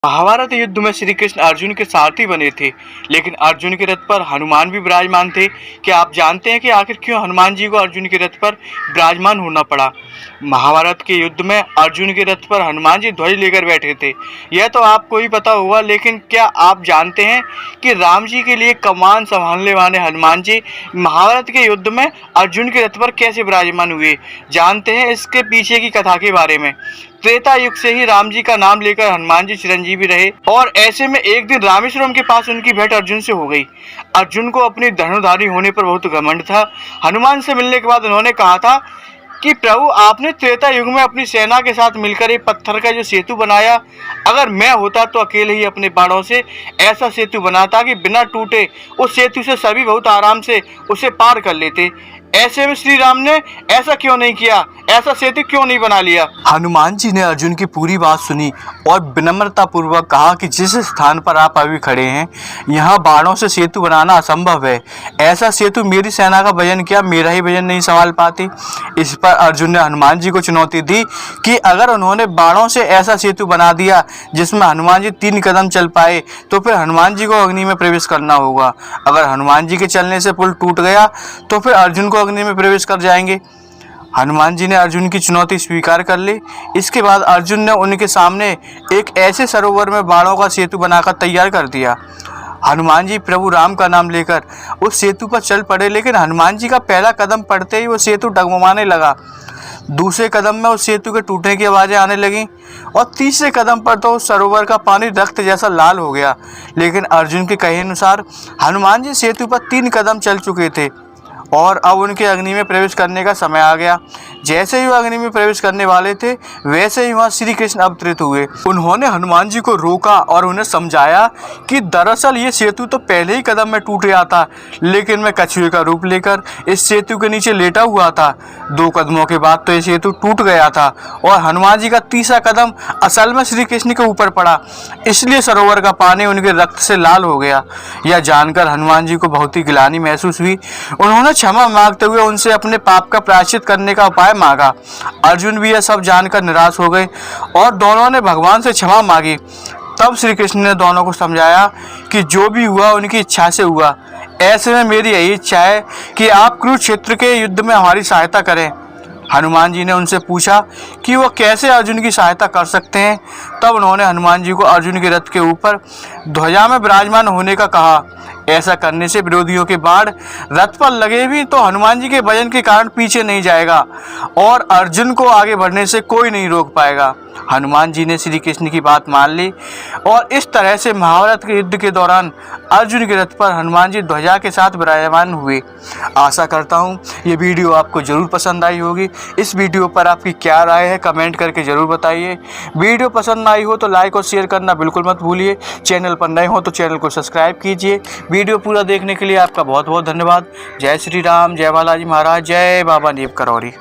महाभारत युद्ध में श्री कृष्ण अर्जुन के सारथी बने थे, लेकिन अर्जुन के रथ पर हनुमान भी विराजमान थे। क्या आप जानते हैं कि आखिर क्यों हनुमान जी को अर्जुन के रथ पर विराजमान होना पड़ा? महाभारत के युद्ध में अर्जुन के रथ पर हनुमान जी ध्वज लेकर बैठे थे, यह तो आपको ही पता होगा। लेकिन क्या आप जानते हैं कि राम जी के लिए कमान संभालने वाले हनुमान जी महाभारत के युद्ध में अर्जुन के रथ पर कैसे विराजमान हुए? जानते हैं इसके पीछे की कथा के बारे में। त्रेता युग से ही राम जी का नाम लेकर हनुमान जी चिरंजीवी रहे, और ऐसे में एक दिन रामेश्वरम के पास उनकी भेंट अर्जुन से हो गई। अर्जुन को अपनी धनुर्धारी होने पर बहुत घमंड था। हनुमान से मिलने के बाद उन्होंने कहा था कि प्रभु, आपने त्रेता युग में अपनी सेना के साथ मिलकर एक पत्थर का जो सेतु बनाया, अगर मैं होता तो अकेले ही अपने बाणों से ऐसा सेतु बनाता कि बिना टूटे उस सेतु से सभी बहुत आराम से उसे पार कर लेते। ऐसे में श्री राम ने ऐसा क्यों नहीं किया? ऐसा सेतु क्यों नहीं बना लिया? हनुमान जी ने अर्जुन की पूरी बात सुनी और विनम्रता पूर्वक कहा कि जिस स्थान पर आप अभी खड़े हैं, यहाँ बाणों से सेतु बनाना असंभव है। ऐसा सेतु मेरी सेना का वजन क्या, मेरा ही वजन नहीं संभाल पाती। इस पर अर्जुन ने हनुमान जी को चुनौती दी कि अगर उन्होंने बाणों से ऐसा सेतु बना दिया जिसमें हनुमान जी 3 कदम चल पाए, तो फिर हनुमान जी को अग्नि में प्रवेश करना होगा। अगर हनुमान जी के चलने से पुल टूट गया तो फिर अर्जुन को अग्नि में प्रवेश कर जाएंगे। हनुमान जी ने अर्जुन की चुनौती स्वीकार कर ली। इसके बाद अर्जुन ने उनके सामने एक ऐसे सरोवर में बाणों का सेतु बनाकर तैयार कर दिया। हनुमान जी प्रभु राम का नाम लेकर उस सेतु पर चल पड़े, लेकिन हनुमान जी का पहला कदम पड़ते ही वो सेतु डगमगाने लगा। दूसरे कदम में उस सेतु के टूटने की आवाज़ें आने लगीं, और तीसरे कदम पर तो उस सरोवर का पानी रक्त जैसा लाल हो गया। लेकिन अर्जुन के कहे अनुसार हनुमान जी सेतु पर 3 कदम चल चुके थे और अब उनके अग्नि में प्रवेश करने का समय आ गया। जैसे ही वो अग्नि में प्रवेश करने वाले थे, वैसे ही वहाँ श्री कृष्ण अवतरित हुए। उन्होंने हनुमान जी को रोका और उन्हें समझाया कि दरअसल ये सेतु तो पहले ही कदम में टूट गया था, लेकिन मैं कछुए का रूप लेकर इस सेतु के नीचे लेटा हुआ था। 2 कदमों के बाद तो ये सेतु टूट गया था और हनुमान जी का तीसरा कदम असल में श्री कृष्ण के ऊपर पड़ा, इसलिए सरोवर का पानी उनके रक्त से लाल हो गया। यह जानकर हनुमान जी को बहुत ही गिलानी महसूस हुई। उन्होंने क्षमा मांगते हुए उनसे अपने पाप का प्रायश्चित करने का उपाय मांगा। अर्जुन भी यह सब जानकर निराश हो गए और दोनों ने भगवान से क्षमा मांगी। तब श्री कृष्ण ने दोनों को समझाया कि जो भी हुआ उनकी इच्छा से हुआ। ऐसे में मेरी यही इच्छा है कि आप कुरुक्षेत्र के युद्ध में हमारी सहायता करें। हनुमान जी ने उनसे पूछा कि वो कैसे अर्जुन की सहायता कर सकते हैं। तब उन्होंने हनुमान जी को अर्जुन के रथ के ऊपर ध्वजा में विराजमान होने का कहा। ऐसा करने से विरोधियों के बाण रथ पर लगे भी तो हनुमान जी के वजन के कारण पीछे नहीं जाएगा और अर्जुन को आगे बढ़ने से कोई नहीं रोक पाएगा। हनुमान जी ने श्री कृष्ण की बात मान ली और इस तरह से महाभारत के युद्ध के दौरान अर्जुन के रथ पर हनुमान जी ध्वजा के साथ विराजमान हुए। आशा करता हूँ ये वीडियो आपको ज़रूर पसंद आई होगी। इस वीडियो पर आपकी क्या राय है कमेंट करके ज़रूर बताइए। वीडियो पसंद आई हो तो लाइक और शेयर करना बिल्कुल मत भूलिए। चैनल पर नए हो तो चैनल को सब्सक्राइब कीजिए। वीडियो पूरा देखने के लिए आपका बहुत बहुत धन्यवाद। जय श्री राम, जय बालाजी महाराज, जय बाबा नीम करौरी।